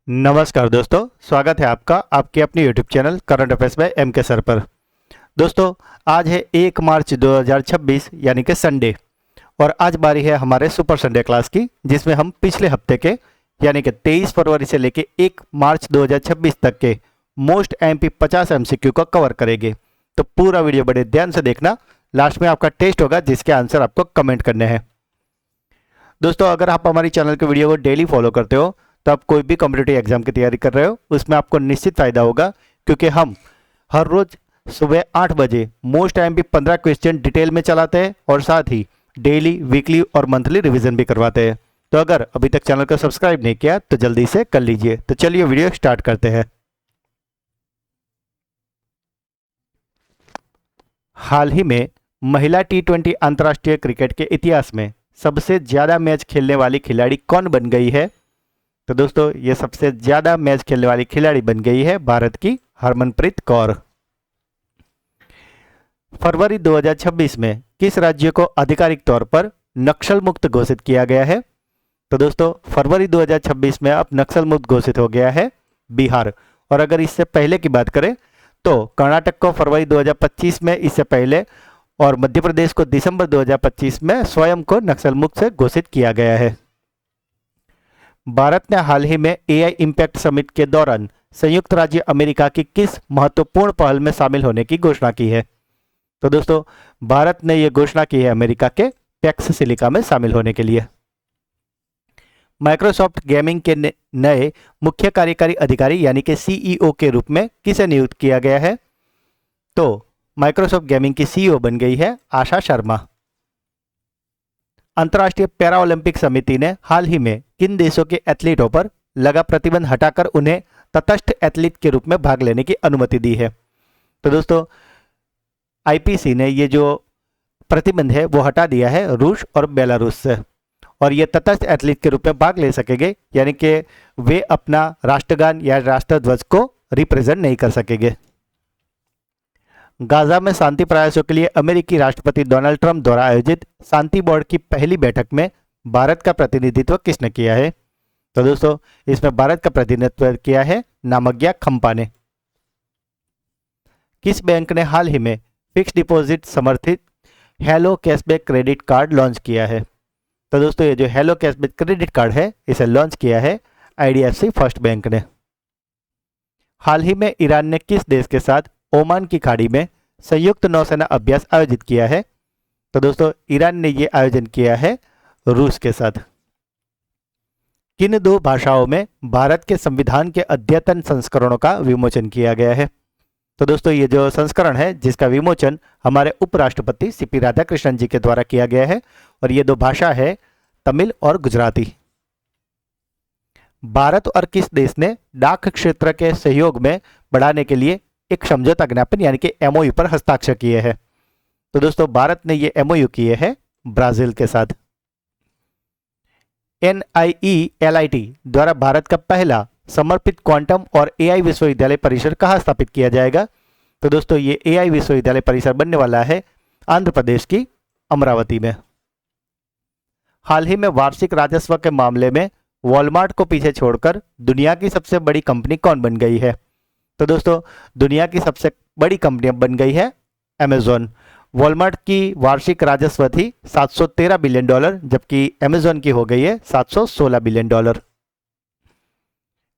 नमस्कार दोस्तों, स्वागत है आपका आपके अपने YouTube channel current affairs by M K sir पर। दोस्तों, आज है 1 मार्च 2026 यानी कि संडे, और आज बारी है हमारे सुपर संडे क्लास की, जिसमें हम पिछले हफ्ते के यानी कि 23 फरवरी से लेके 1 मार्च 2026 तक के मोस्ट एमपी 50 एमसीक्यू को कवर करेंगे। तो पूरा वीडियो बड़े ध्यान से देखना, लास्ट में आपका टेस्ट होगा जिसके आंसर आपको कमेंट करने हैं। दोस्तों, अगर आप हमारी चैनल के वीडियो को डेली फॉलो करते हो तो आप कोई भी कॉम्पिटिटिव एग्जाम की तैयारी कर रहे हो उसमें आपको निश्चित फायदा होगा, क्योंकि हम हर रोज सुबह 8 बजे मोस्ट एमपी 15 क्वेश्चन डिटेल में चलाते हैं और साथ ही डेली, वीकली और मंथली रिवीजन भी करवाते हैं। तो अगर अभी तक चैनल को सब्सक्राइब नहीं किया तो जल्दी से कर लीजिए। तो चलिए वीडियो स्टार्ट करते हैं। हाल ही में महिला T20 अंतर्राष्ट्रीय क्रिकेट के इतिहास में सबसे ज्यादा मैच खेलने वाली खिलाड़ी कौन बन गई है? तो दोस्तों, ये सबसे ज्यादा मैच खेलने वाली खिलाड़ी बन गई है भारत की हरमनप्रीत कौर। फरवरी 2026 में किस राज्य को आधिकारिक तौर पर नक्सल मुक्त घोषित किया गया है? तो दोस्तों, फरवरी 2026 में अब नक्सल मुक्त घोषित हो गया है बिहार। और अगर इससे पहले की बात करें तो कर्नाटक को फरवरी 2025 में इससे पहले, और मध्य प्रदेश को दिसंबर 2025 में स्वयं को नक्सल मुक्त से घोषित किया गया है। भारत ने हाल ही में एआई इम्पैक्ट समिट के दौरान संयुक्त राज्य अमेरिका की किस महत्वपूर्ण पहल में शामिल होने की घोषणा की है? तो दोस्तों, भारत ने यह घोषणा की है अमेरिका के पैक्स सिलिका में शामिल होने के लिए। माइक्रोसॉफ्ट गेमिंग के नए मुख्य कार्यकारी अधिकारी यानी कि सीईओ के रूप में किसे नियुक्त किया गया है? तो माइक्रोसॉफ्ट गेमिंग की सीईओ बन गई है आशा शर्मा। अंतर्राष्ट्रीय पैरा ओलंपिक समिति ने हाल ही में किन देशों के एथलीटों पर लगा प्रतिबंध हटाकर उन्हें तटस्थ एथलीट के रूप में भाग लेने की अनुमति दी है? तो दोस्तों, आईपीसी ने ये जो प्रतिबंध है वो हटा दिया है रूस और बेलारूस से, और ये तटस्थ एथलीट के रूप में भाग ले सकेंगे, यानी कि वे अपना राष्ट्रगान या राष्ट्रध्वज को रिप्रेजेंट नहीं कर सकेंगे। गाजा में शांति प्रयासों के लिए अमेरिकी राष्ट्रपति डोनाल्ड ट्रंप द्वारा आयोजित शांति बोर्ड की पहली बैठक में भारत का प्रतिनिधित्व किसने किया है? तो दोस्तों, इसमें भारत का प्रतिनिधित्व किया है नामग्या खम्पा ने। किस बैंक ने हाल ही में फिक्स डिपॉजिट समर्थित hello cashback credit card launch किया है? तो दोस्तों, ये जो हेलो कैशबैक क्रेडिट कार्ड है इसे लॉन्च किया है आईडीएफसी फर्स्ट बैंक ने। हाल ही में ईरान ने किस देश के साथ ओमान की खाड़ी में संयुक्त नौसेना अभ्यास आयोजित किया है? तो दोस्तों, ईरान ने यह आयोजन किया है रूस के साथ। किन दो भाषाओं में भारत के संविधान के अद्यतन संस्करणों का विमोचन किया गया है? तो दोस्तों, ये जो संस्करण है जिसका विमोचन हमारे उपराष्ट्रपति सीपी राधाकृष्णन जी के द्वारा किया गया है, और ये दो भाषा है तमिल और गुजराती। भारत और किस देश ने डाक क्षेत्र के सहयोग में बढ़ाने के लिए एक समझौता ज्ञापन यानी कि एमओयू पर हस्ताक्षर किए हैं? तो दोस्तों, भारत ने ये एमओयू किए हैं ब्राजील के साथ। NIELIT द्वारा भारत का पहला समर्पित क्वांटम और एआई विश्वविद्यालय परिसर कहाँ स्थापित किया जाएगा? तो दोस्तों, ये एआई विश्वविद्यालय परिसर बनने वाला है आंध्र प्रदेश की अमरावती में। हाल ही में वार्षिक राजस्व के मामले में वॉलमार्ट को पीछे छोड़कर दुनिया की सबसे बड़ी कंपनी कौन बन गई है? तो दोस्तों, दुनिया की सबसे बड़ी कंपनी बन गई है अमेजॉन। वॉलमार्ट की वार्षिक राजस्व थी $713 बिलियन, जबकि अमेजॉन की हो गई है $716 billion.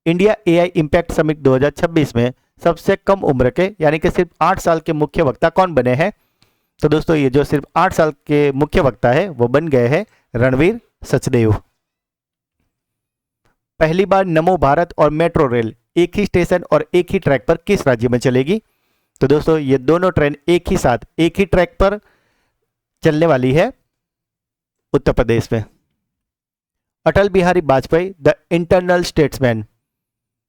India AI impact summit 2026 में सबसे कम उम्र के यानी कि सिर्फ 8 साल के मुख्य वक्ता कौन बने हैं? तो दोस्तों, ये जो सिर्फ 8 साल के मुख्य वक्ता है वो बन गए हैं रणवीर सचदेव। पहली बार नमो भारत और मेट्रो रेल एक ही स्टेशन और एक ही ट्रैक पर किस राज्य में चलेगी? तो दोस्तों, ये दोनों ट्रेन एक ही साथ एक ही ट्रैक पर चलने वाली है उत्तर प्रदेश में। Atal Bihari Vajpayee the internal statesman,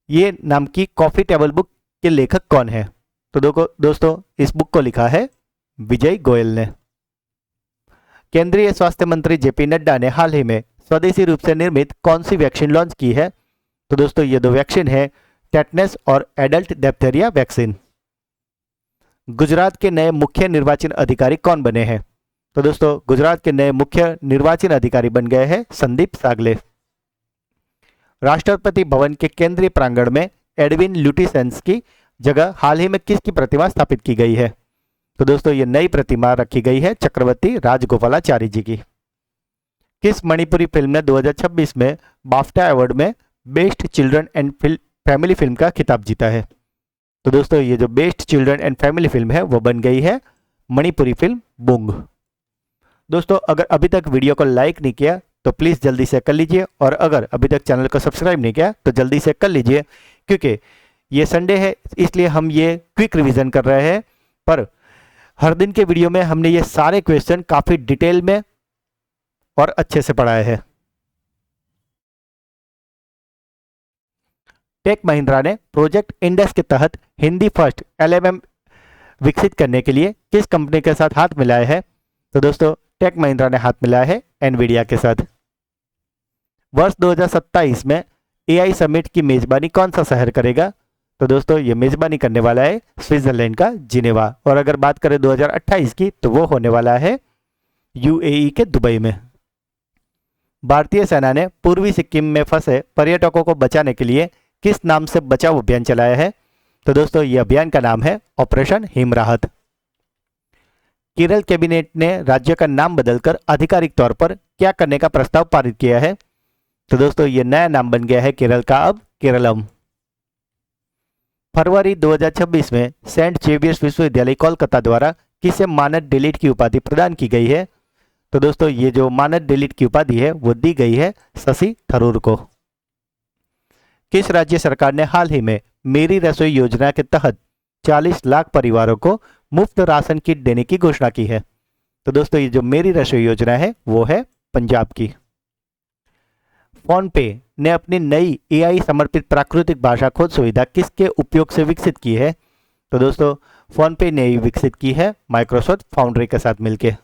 ये नाम की कॉफी टेबल बुक के लेखक कौन है? तो दोस्तों, इस बुक को लिखा है विजय गोयल ने। केंद्रीय स्वास्थ्य मंत्री जेपी नड्डा ने हाल ही में स्वदेशी रूप से निर्मित कौन सी वैक्सीन लॉन्च की है? तो दोस्तों, ये दो वैक्सीन है टेटनस और एडल्ट डिप्थीरिया वैक्सीन। गुजरात के नए मुख्य निर्वाचन अधिकारी कौन बने हैं? तो दोस्तों, गुजरात के नए मुख्य निर्वाचन अधिकारी बन गए हैं संदीप सागले। राष्ट्रपति भवन के केंद्रीय प्रांगण में एडविन ल्यूटिसेंस की जगह हाल ही में किसकी प्रतिमा स्थापित की गई है? तो दोस्तों ये नई प्रतिमा रखी गई है चक्रवर्ती राजगोपालाचारी जी की। किस मणिपुरी फिल्म ने 2026 में बाफ्टा अवार्ड में best children and family film का खिताब जीता है? तो दोस्तों ये जो best children and family film है वो बन गई है मणिपुरी फिल्म बुंग। दोस्तों अगर अभी तक वीडियो को लाइक नहीं किया तो प्लीज़ जल्दी से कर लीजिए, और अगर अभी तक चैनल को सब्सक्राइब नहीं किया तो जल्दी से कर लीजिए, क्योंकि ये संडे है इसलिए हम ये क्विक रिवीजन कर रहे हैं। पर हर दिन के वीडियो में हमने ये सारे क्वेश्चन काफ़ी डिटेल में और अच्छे से पढ़ाए हैं। टेक महिंद्रा ने प्रोजेक्ट इंडस के तहत हिंदी फर्स्ट एलएमएम विकसित करने के लिए किस कंपनी के साथ हाथ मिलाया है? तो दोस्तों टेक महिंद्रा ने हाथ मिलाया है एनवीडिया के साथ। वर्ष 2027 में एआई समिट की मेजबानी कौन सा शहर करेगा? तो दोस्तों ये मेजबानी करने वाला है स्विट्जरलैंड का जिनेवा। और अगर बात करें 2028 की तो वो होने वाला है यूएई के दुबई में। भारतीय सेना ने पूर्वी सिक्किम में फंसे पर्यटकों को बचाने के लिए किस नाम से बचाव अभियान चलाया है? तो दोस्तों ये अभियान का नाम है ऑपरेशन हिमराहत। केरल कैबिनेट ने राज्य का नाम बदलकर आधिकारिक तौर पर क्या करने का प्रस्ताव पारित किया है? तो दोस्तों ये नया नाम बन गया है केरल का अब केरलम। फरवरी 2026 में सेंट जेवियर्स विश्वविद्यालय कोलकाता द्वारा किसे मानद डिलीट की उपाधि प्रदान की गई है? तो दोस्तों ये जो मानद डिलीट की उपाधि है वो दी गई है शशि थरूर को। किस राज्य सरकार ने हाल ही में मेरी रसोई योजना के तहत 40 लाख परिवारों को मुफ्त राशन किट देने की घोषणा की है? तो दोस्तों ये जो मेरी रसोई योजना है वो है पंजाब की। फोन पे ने अपनी नई एआई समर्पित प्राकृतिक भाषा खोज सुविधा किसके उपयोग से विकसित की है? तो दोस्तों फोन पे ने विकसित की है माइक्रोसॉफ्ट फाउंड्री के साथ मिलकर।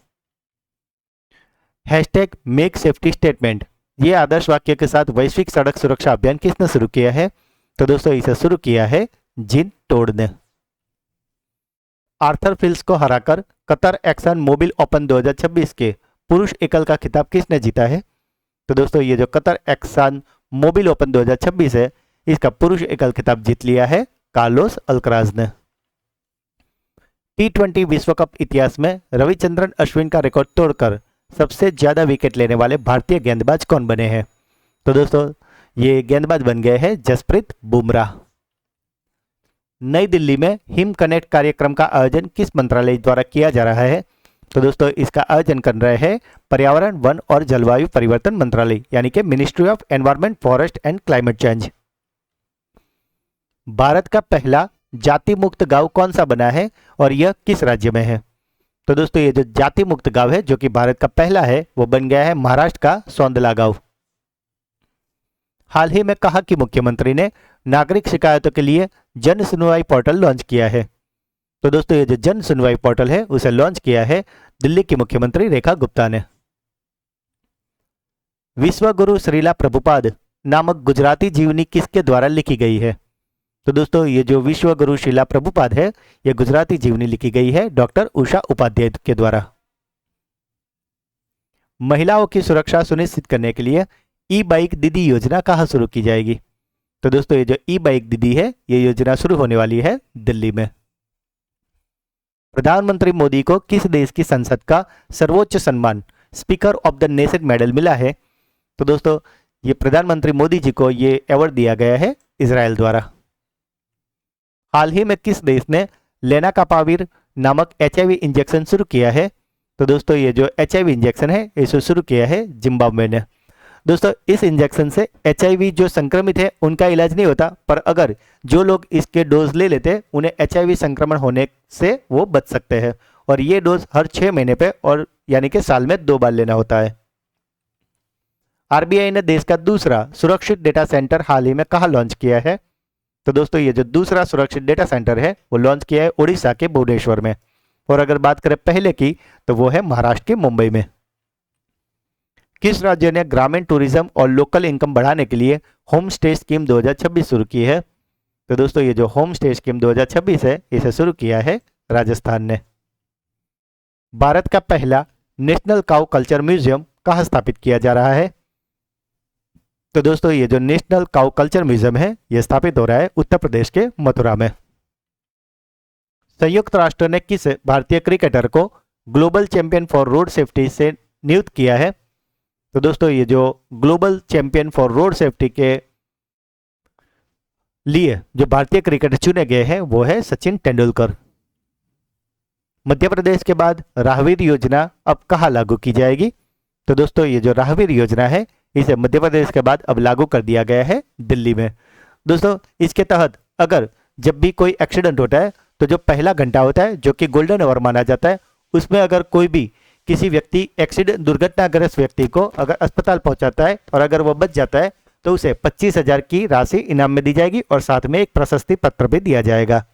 हैशटैग मेक सेफ्टी स्टेटमेंट ये आदर्श वाक्य के साथ वैश्विक सड़क सुरक्षा अभियान किसने शुरू किया है? तो दोस्तों इसे शुरू किया है जिन टोड ने। आर्थर फिल्स को हराकर कतर एक्सन मोबिल ओपन 2026 के पुरुष एकल का खिताब किसने जीता है? तो दोस्तों ये जो कतर एक्सन मोबिल ओपन 2026 है इसका पुरुष एकल खिताब जीत लिया है कार्लोस अल्कराज ने। T20 विश्व कप इतिहास में रविचंद्रन अश्विन का रिकॉर्ड तोड़कर सबसे ज्यादा विकेट लेने वाले भारतीय गेंदबाज कौन बने हैं? तो दोस्तों ये गेंदबाज बन गए हैं जसप्रीत बुमराह। नई दिल्ली में हिम कनेक्ट कार्यक्रम का आयोजन किस मंत्रालय द्वारा किया जा रहा है? तो दोस्तों इसका आयोजन कर रहे हैं पर्यावरण वन और जलवायु परिवर्तन मंत्रालय यानी कि ministry of environment forest and climate change. Bharat का पहला जाति मुक्त गांव कौन सा बना है और यह किस राज्य में है? तो दोस्तों ये जो जाति मुक्त गांव है जो कि भारत का पहला है वो बन गया है महाराष्ट्र का सौंदला गांव। हाल ही में कहा कि मुख्यमंत्री ने नागरिक शिकायतों के लिए जन सुनवाई पोर्टल लॉन्च किया है? तो दोस्तों ये जो जन सुनवाई पोर्टल है उसे लॉन्च किया है दिल्ली की मुख्यमंत्री रेखा गुप्ता ने। विश्व गुरु श्रीला प्रभुपाद नामक गुजराती जीवनी किसके द्वारा लिखी गई है? तो दोस्तों ये जो विश्व गुरु श्रीला प्रभुपाद है ये गुजराती जीवनी लिखी गई है डॉक्टर उषा उपाध्याय के द्वारा। महिलाओं की सुरक्षा सुनिश्चित करने के लिए ई बाइक दीदी योजना कहाँ शुरू की जाएगी? तो दोस्तों ये जो ई बाइक दीदी है ये योजना शुरू होने वाली है दिल्ली में। प्रधानमंत्री मोदी को किस देश की संसद का सर्वोच्च सम्मान speaker of the nation medal मिला है? तो दोस्तों ये प्रधानमंत्री मोदी जी को ये अवार्ड दिया गया है इजराइल द्वारा। हाल ही में किस देश ने लेनाकापाविर नामक एचआईवी इंजेक्शन शुरू किया है? तो दोस्तों ये जो एचआईवी इंजेक्शन है इसे शुरू किया है जिम्बाब्वे ने। दोस्तों इस इंजेक्शन से एचआईवी जो संक्रमित है उनका इलाज नहीं होता, पर अगर जो लोग इसके डोज ले लेते उन्हें एचआईवी संक्रमण होने से वो बच सकते हैं, और ये डोज हर 6 महीने पे और यानी कि साल में 2 बार लेना होता है। आरबीआई ने देश का दूसरा सुरक्षित डेटा सेंटर हाल ही में कहाँ लॉन्च किया है? तो दोस्तों ये जो दूसरा सुरक्षित डेटा सेंटर है वो लॉन्च किया है उड़ीसा के भुवनेश्वर में, और अगर बात करें पहले की तो वो है महाराष्ट्र के मुंबई में। किस राज्य ने ग्रामीण टूरिज्म और लोकल इनकम बढ़ाने के लिए होम स्टे स्कीम 2026 शुरू की है? तो दोस्तों ये जो होम स्टे स्कीम 2026 है इसे शुरू किया है राजस्थान ने। भारत का पहला नेशनल काउ कल्चर म्यूजियम कहाँ स्थापित किया जा रहा है? तो दोस्तों ये जो नेशनल काउ कल्चर म्यूजियम है ये स्थापित हो रहा है उत्तर प्रदेश के मथुरा में। संयुक्त राष्ट्र ने किस भारतीय क्रिकेटर को global champion for road safety से नियुक्त किया है? तो दोस्तों ये जो global champion for road safety के लिए जो भारतीय क्रिकेटर चुने गए हैं वो है सचिन तेंदुलकर। मध्य प्रदेश के बाद राहवीर योजना अब कहाँ लागू की जाएगी? तो दोस्तों ये जो राहवीर योजना है इसे मध्य प्रदेश के बाद अब लागू कर दिया गया है दिल्ली में। दोस्तों इसके तहत अगर जब भी कोई एक्सीडेंट होता है तो जो पहला घंटा होता है जो कि गोल्डन आवर माना जाता है, उसमें अगर कोई भी किसी व्यक्ति एक्सीडेंट दुर्घटनाग्रस्त व्यक्ति को अगर अस्पताल पहुंचाता है और अगर वो बच जाता है तो उसे 25,000 की राशि इनाम में दी जाएगी और साथ में एक प्रशस्ति पत्र भी दिया जाएगा।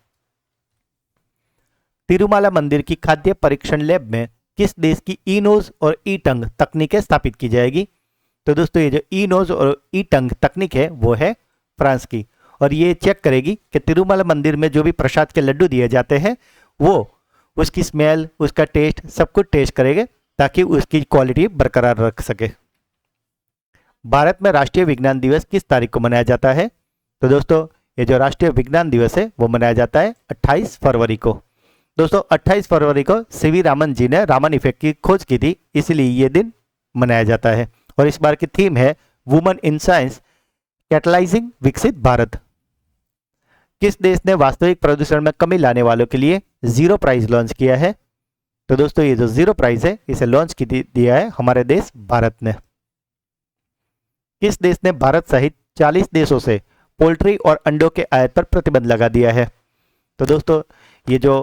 तिरुमाला मंदिर की खाद्य परीक्षण लैब में किस देश की ई नोज और ई टंग तकनीकें स्थापित की जाएगी? तो दोस्तों ये जो ई नोज और ई टंग तकनीक है वो है फ्रांस की, और ये चेक करेगी कि तिरुमाला मंदिर में जो भी प्रसाद के लड्डू दिए जाते हैं वो उसकी स्मेल, उसका टेस्ट सब कुछ टेस्ट करेंगे ताकि उसकी क्वालिटी बरकरार रख सके। भारत में राष्ट्रीय विज्ञान दिवस किस तारीख को मनाया जाता है? तो दोस्तों ये जो राष्ट्रीय विज्ञान दिवस है वो मनाया जाता है 28 फरवरी को। दोस्तों 28 फरवरी को सीवी रामन जी ने रामन इफेक्ट की खोज की थी, इसलिए ये दिन मनाया जाता है। और इस बार की थीम है वुमन इन साइंस कैटलाइजिंग विकसित भारत। किस देश ने वास्तविक प्रदूषण में कमी लाने वालों के लिए जीरो प्राइज लॉन्च किया है? तो दोस्तों ये जो जीरो प्राइज है इसे लॉन्च दिया है हमारे देश भारत ने। किस देश ने भारत सहित 40 देशों से पोल्ट्री और अंडों के आयात पर प्रतिबंध लगा दिया है? तो दोस्तों ये जो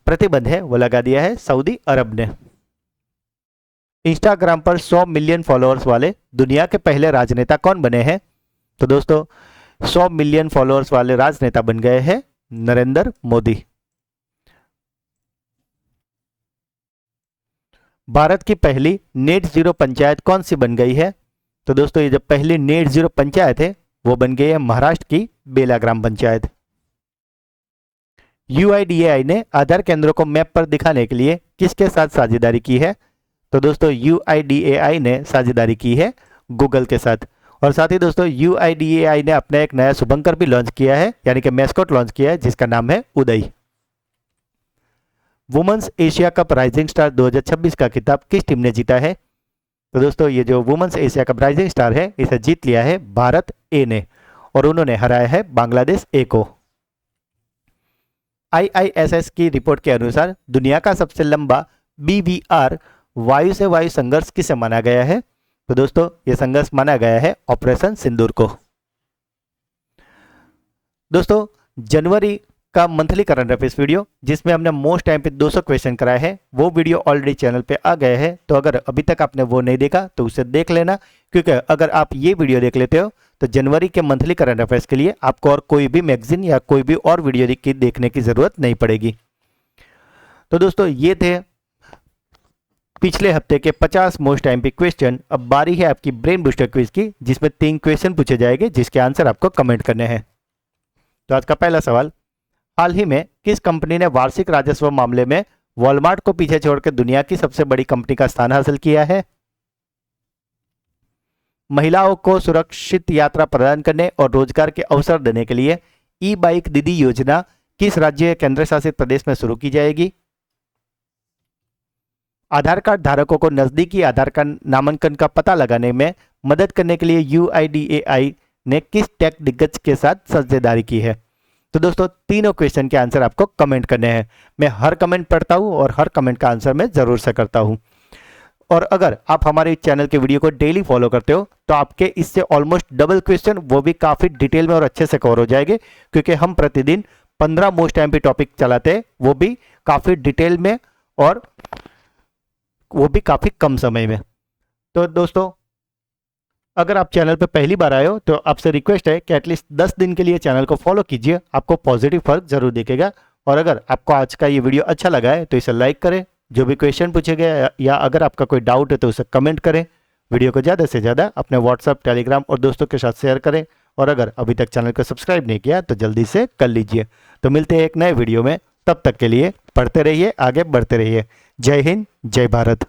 प्रतिबंध है वो लगा दिया है सऊदी अरब ने। इंस्टाग्राम पर 100 मिलियन फॉलोअर्स वाले दुनिया के पहले राजनेता कौन बने हैं? तो दोस्तों 100 मिलियन फॉलोअर्स वाले राजनेता बन गए हैं नरेंद्र मोदी। भारत की पहली नेट जीरो पंचायत कौन सी बन गई है? तो दोस्तों ये जो पहली नेट जीरो पंचायत है वो बन गई है महाराष्ट्र की बेला ग्राम पंचायत। UIDAI ने आधार केंद्रों को मैप पर दिखाने के लिए किसके साथ साझेदारी की है? तो दोस्तों UIDAI ने साझेदारी की है गूगल के साथ। और साथ ही दोस्तों UIDAI ने अपना एक नया शुभंकर भी लॉन्च किया है, यानी कि मैस्कॉट लॉन्च किया है जिसका नाम है Uday. Women's Asia cup rising star 2026 का खिताब किस टीम ने जीता है? तो दोस्तों ये जो women's Asia cup rising star है इसे जीत लिया है भारत ए ने, और उन्होंने हराया है बांग्लादेश ए को। IISS की रिपोर्ट के अनुसार दुनिया का सबसे लंबा BVR वायु से वायु संघर्ष किसे माना गया है? तो दोस्तों ये संघर्ष माना गया है ऑपरेशन सिंदूर को। दोस्तों जनवरी का मंथली करंट अफेयर्स वीडियो जिसमें हमने मोस्ट टाइम पे 200 क्वेश्चन कराए हैं वो वीडियो ऑलरेडी चैनल पे आ गए हैं, तो अगर अभी तक आपने वो नहीं देखा तो उसे देख लेना, क्योंकि अगर आप ये वीडियो देख लेते हो तो जनवरी के मंथली करंट अफेयर्स के लिए आपको और कोई भी मैगजीन या कोई भी और वीडियो देखने की जरूरत नहीं पड़ेगी। तो दोस्तों ये थे पिछले हफ्ते के 50 मोस्ट टाइम पे क्वेश्चन। अब बारी है आपकी ब्रेन बूस्टर क्विज की, जिसमें 3 क्वेश्चन पूछे जाएंगे जिसके आंसर आपको कमेंट करने हैं। तो आज का पहला सवाल, हाल ही में किस कंपनी ने वार्षिक राजस्व मामले में वॉलमार्ट को पीछे छोड़कर दुनिया की सबसे बड़ी कंपनी का स्थान हासिल किया है? महिलाओं को सुरक्षित यात्रा प्रदान करने और रोजगार के अवसर देने के लिए ई बाइक दीदी योजना किस राज्य केंद्र शासित प्रदेश में शुरू की जाएगी? आधार कार्ड धारकों को नजदीकी आधार कार्ड नामांकन का पता लगाने में मदद करने के लिए UIDAI ने किस टेक दिग्गज के साथ साझेदारी की है? तो दोस्तों तीनों क्वेश्चन के आंसर आपको कमेंट करने हैं। मैं हर कमेंट पढ़ता हूं और हर कमेंट का आंसर मैं जरूर से करता हूं। और अगर आप हमारे चैनल के वीडियो को डेली फॉलो करते हो तो आपके इससे ऑलमोस्ट डबल क्वेश्चन वो भी काफी डिटेल में और अच्छे से कवर हो जाएंगे, क्योंकि हम प्रतिदिन 15 मोस्ट टाइम पे टॉपिक चलाते हैं, वो भी काफी डिटेल में और वो भी काफी कम समय में। तो दोस्तों अगर आप चैनल पर पहली बार आए हो तो आपसे रिक्वेस्ट है कि एटलीस्ट 10 दिन के लिए चैनल को फॉलो कीजिए, आपको पॉजिटिव फर्क जरूर दिखेगा। और अगर आपको आज का ये वीडियो अच्छा लगा है तो इसे लाइक करें, जो भी क्वेश्चन पूछे गए या अगर आपका कोई डाउट है तो उसे कमेंट करें। वीडियो को ज़्यादा से ज़्यादा अपने व्हाट्सअप, टेलीग्राम और दोस्तों के साथ शेयर करें। और अगर अभी तक चैनल को सब्सक्राइब नहीं किया तो जल्दी से कर लीजिए। तो मिलते हैं एक नए वीडियो में, तब तक के लिए पढ़ते रहिए, आगे बढ़ते रहिए। जय हिंद, जय भारत।